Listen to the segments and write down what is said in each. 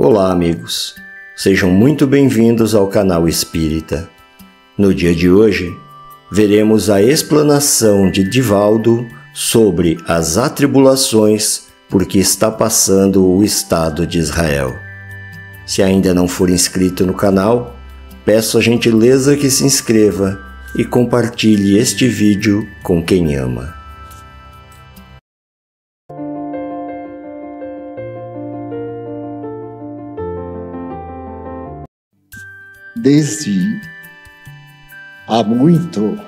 Olá, amigos. Sejam muito bem-vindos ao canal Espírita. No dia de hoje, veremos a explanação de Divaldo sobre as atribulações por que está passando o Estado de Israel. Se ainda não for inscrito no canal, peço a gentileza que se inscreva e compartilhe este vídeo com quem ama. Desde há muito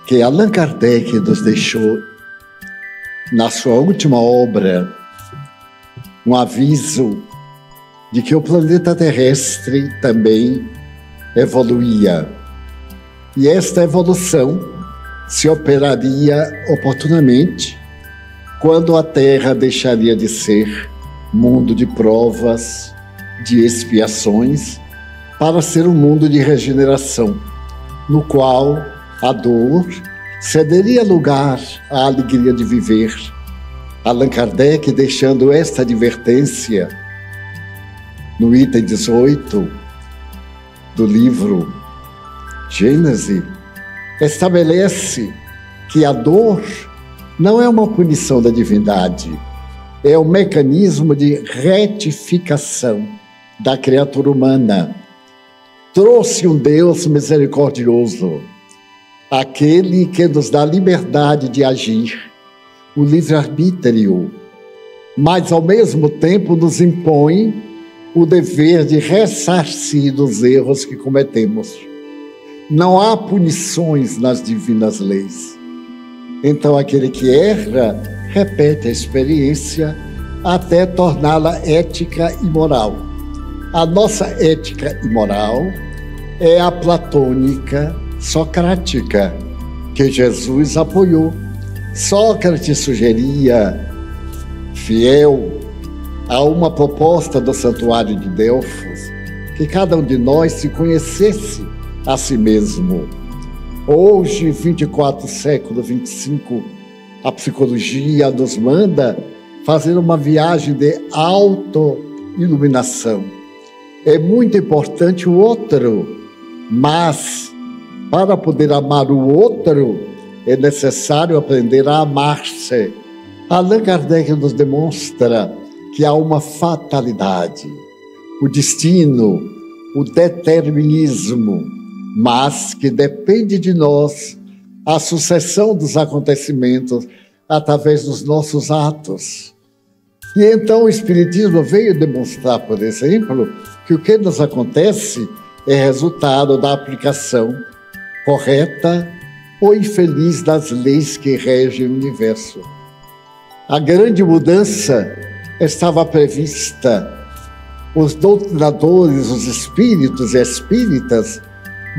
que Allan Kardec nos deixou, na sua última obra, um aviso de que o planeta terrestre também evoluía. E esta evolução se operaria oportunamente quando a Terra deixaria de ser mundo de provas, de expiações, para ser um mundo de regeneração, no qual a dor cederia lugar à alegria de viver. Allan Kardec, deixando esta advertência no item 18 do livro Gênese, estabelece que a dor não é uma punição da divindade, é um mecanismo de retificação da criatura humana. Trouxe um Deus misericordioso, aquele que nos dá liberdade de agir, o livre-arbítrio, mas ao mesmo tempo nos impõe o dever de ressarcir dos erros que cometemos. Não há punições nas divinas leis. Então aquele que erra, repete a experiência até torná-la ética e moral. A nossa ética e moral é a platônica socrática, que Jesus apoiou. Sócrates sugeria, fiel a uma proposta do Santuário de Delfos, que cada um de nós se conhecesse a si mesmo. Hoje, 24 século 25, a psicologia nos manda fazer uma viagem de auto-iluminação. É muito importante o outro, mas para poder amar o outro é necessário aprender a amar-se. Allan Kardec nos demonstra que há uma fatalidade, o destino, o determinismo, mas que depende de nós a sucessão dos acontecimentos através dos nossos atos. E então o Espiritismo veio demonstrar, por exemplo, que o que nos acontece é resultado da aplicação correta ou infeliz das leis que regem o universo. A grande mudança estava prevista. Os doutrinadores, os espíritos e espíritas,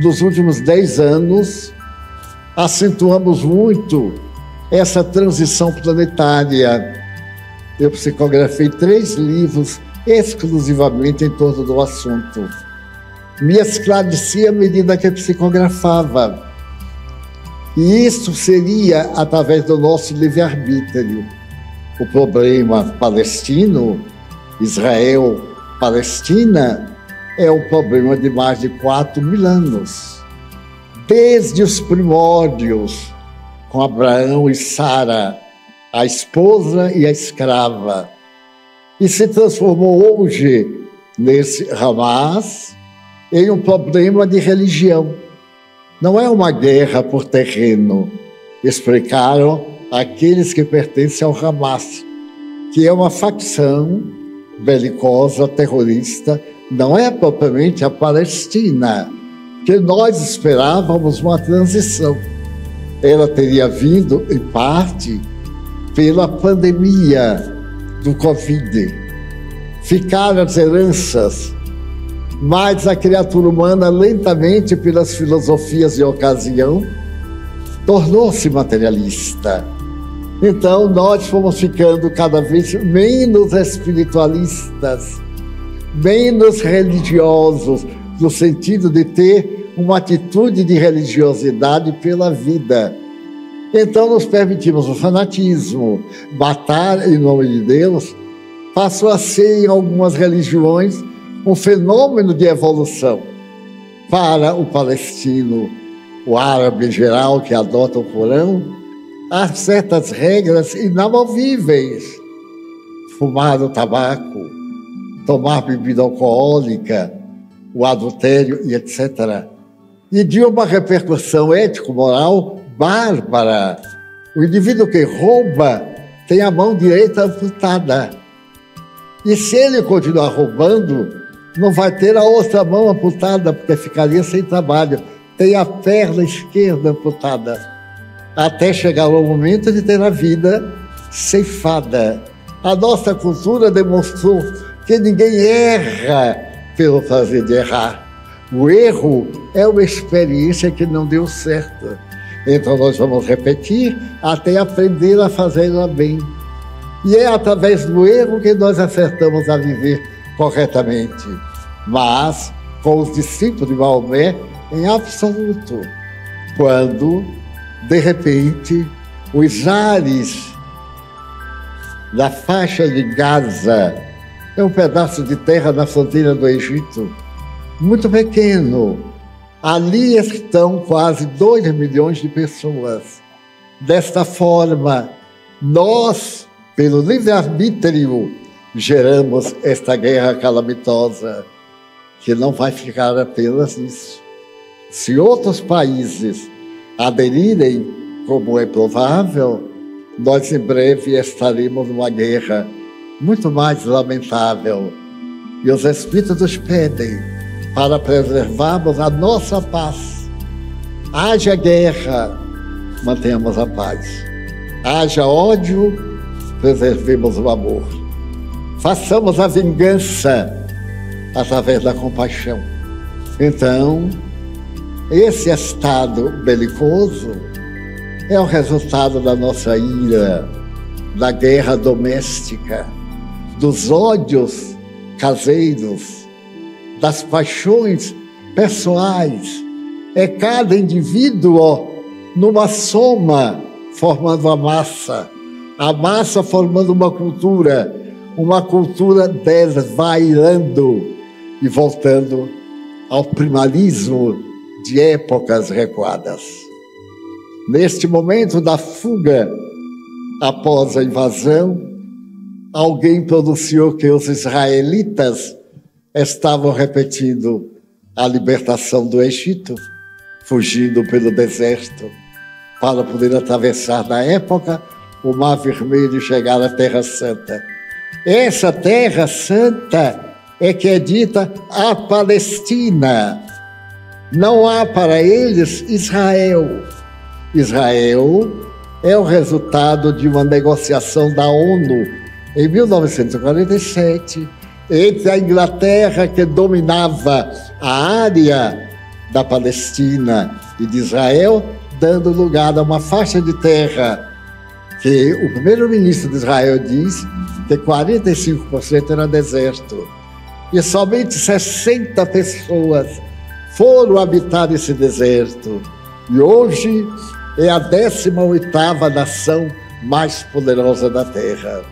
nos últimos 10 anos, acentuamos muito essa transição planetária. Eu psicografei 3 livros exclusivamente em torno do assunto. Me esclarecia à medida que eu psicografava. E isso seria através do nosso livre-arbítrio. O problema palestino, Israel-Palestina, é um problema de mais de 4.000 anos. Desde os primórdios, com Abraão e Sara, a esposa e a escrava, e se transformou hoje nesse Hamas em um problema de religião. Não é uma guerra por terreno, explicaram aqueles que pertencem ao Hamas, que é uma facção belicosa, terrorista, não é propriamente a Palestina, que nós esperávamos uma transição. Ela teria vindo, em parte, pela pandemia do Covid. Ficaram as heranças, mas a criatura humana, lentamente, pelas filosofias de ocasião, tornou-se materialista. Então, nós fomos ficando cada vez menos espiritualistas, menos religiosos, no sentido de ter uma atitude de religiosidade pela vida. Então, nos permitimos o fanatismo, matar em nome de Deus, passou a ser, em algumas religiões, um fenômeno de evolução. Para o palestino, o árabe em geral, que adota o Corão, há certas regras inamovíveis. Fumar o tabaco, tomar bebida alcoólica, o adultério e etc. E de uma repercussão ético-moral bárbara. O indivíduo que rouba tem a mão direita amputada. E se ele continuar roubando, não vai ter a outra mão amputada, porque ficaria sem trabalho. Tem a perna esquerda amputada, até chegar ao momento de ter a vida ceifada. A nossa cultura demonstrou que ninguém erra pelo prazer de errar. O erro é uma experiência que não deu certo. Então nós vamos repetir até aprender a fazê-la bem. E é através do erro que nós acertamos a viver corretamente. Mas, com os discípulos de Maomé, em absoluto, quando, de repente, os ares da faixa de Gaza, é um pedaço de terra na fronteira do Egito, muito pequeno. Ali estão quase 2 milhões de pessoas. Desta forma, nós, pelo livre-arbítrio, geramos esta guerra calamitosa, que não vai ficar apenas nisso. Se outros países aderirem, como é provável, nós em breve estaremos numa guerra muito mais lamentável. E os Espíritos pedem para preservarmos a nossa paz. Haja guerra, mantenhamos a paz. Haja ódio, preservemos o amor. Façamos a vingança através da compaixão. Então, esse estado belicoso é o resultado da nossa ira, da guerra doméstica, dos ódios caseiros, das paixões pessoais. É cada indivíduo numa soma formando a massa formando uma cultura desvairando e voltando ao primalismo de épocas recuadas. Neste momento da fuga após a invasão, alguém pronunciou que os israelitas estavam repetindo a libertação do Egito, fugindo pelo deserto, para poder atravessar, na época, o Mar Vermelho e chegar à Terra Santa. Essa Terra Santa é que é dita a Palestina. Não há para eles Israel. Israel é o resultado de uma negociação da ONU em 1947 entre a Inglaterra, que dominava a área da Palestina e de Israel, dando lugar a uma faixa de terra que o primeiro-ministro de Israel diz que 45% era deserto. E somente 60 pessoas foram habitar esse deserto. E hoje é a 18ª nação mais poderosa da Terra.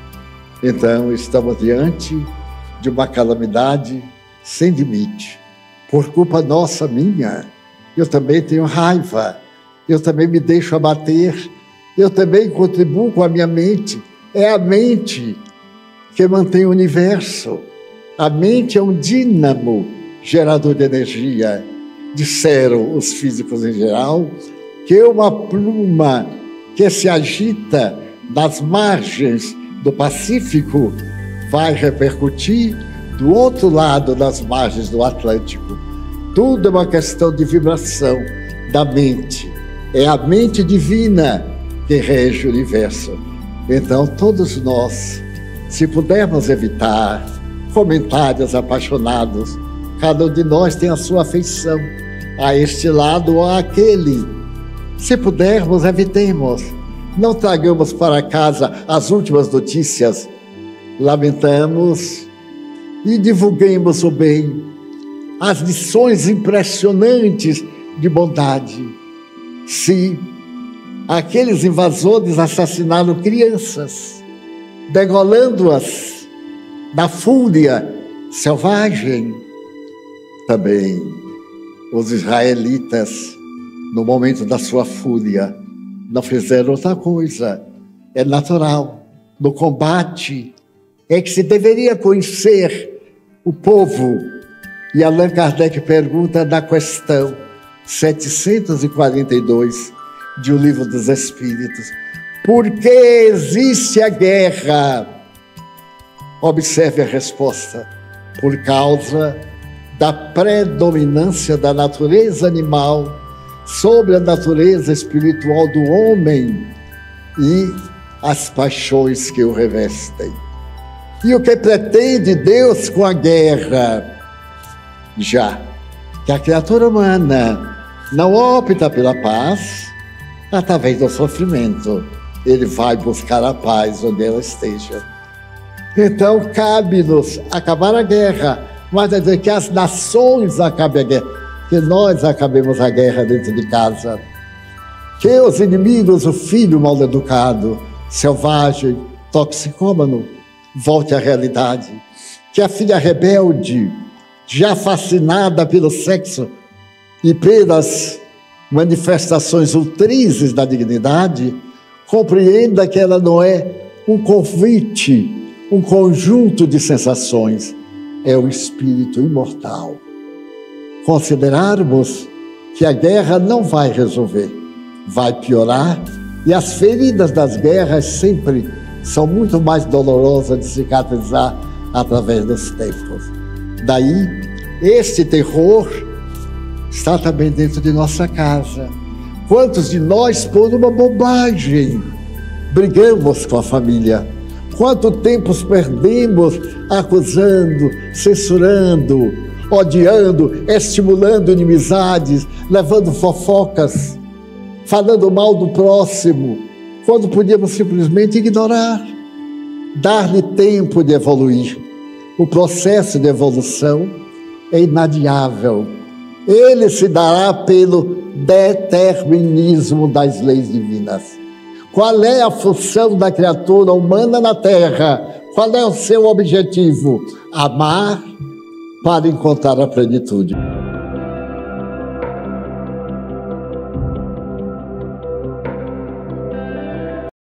Então, estamos diante de uma calamidade sem limite. Por culpa nossa, minha, eu também tenho raiva, eu também me deixo abater, eu também contribuo com a minha mente. É a mente que mantém o universo. A mente é um dínamo gerador de energia. Disseram os físicos em geral que uma pluma que se agita nas margens do Pacífico vai repercutir do outro lado das margens do Atlântico. Tudo é uma questão de vibração da mente. É a mente divina que rege o universo. Então, todos nós, se pudermos evitar comentários apaixonados, cada um de nós tem a sua afeição a este lado ou àquele. Se pudermos, evitemos. Não tragamos para casa as últimas notícias. Lamentamos e divulguemos o bem, as lições impressionantes de bondade. Se aqueles invasores assassinaram crianças, degolando-as da fúria selvagem. Também os israelitas, no momento da sua fúria, não fizeram outra coisa. É natural. No combate é que se deveria conhecer o povo. E Allan Kardec pergunta na questão 742 de O Livro dos Espíritos: por que existe a guerra? Observe a resposta: por causa da predominância da natureza animal sobre a natureza espiritual do homem e as paixões que o revestem. E o que pretende Deus com a guerra? Já que a criatura humana não opta pela paz, através do sofrimento, ele vai buscar a paz onde ela esteja. Então, cabe-nos acabar a guerra, mas é dizer que as nações acabem a guerra, que nós acabemos a guerra dentro de casa. Que os inimigos, o filho mal educado, selvagem, toxicômano, volte à realidade. Que a filha rebelde, já fascinada pelo sexo e pelas manifestações ultrizes da dignidade, compreenda que ela não é um convite, um conjunto de sensações, é o espírito imortal. Considerarmos que a guerra não vai resolver, vai piorar, e as feridas das guerras sempre são muito mais dolorosas de cicatrizar através dos tempos. Daí, este terror está também dentro de nossa casa. Quantos de nós, por uma bobagem, brigamos com a família? Quanto tempo perdemos acusando, censurando, odiando, estimulando inimizades, levando fofocas, falando mal do próximo, quando podíamos simplesmente ignorar, dar-lhe tempo de evoluir. O processo de evolução é inadiável. Ele se dará pelo determinismo das leis divinas. Qual é a função da criatura humana na Terra? Qual é o seu objetivo? Amar para encontrar a plenitude.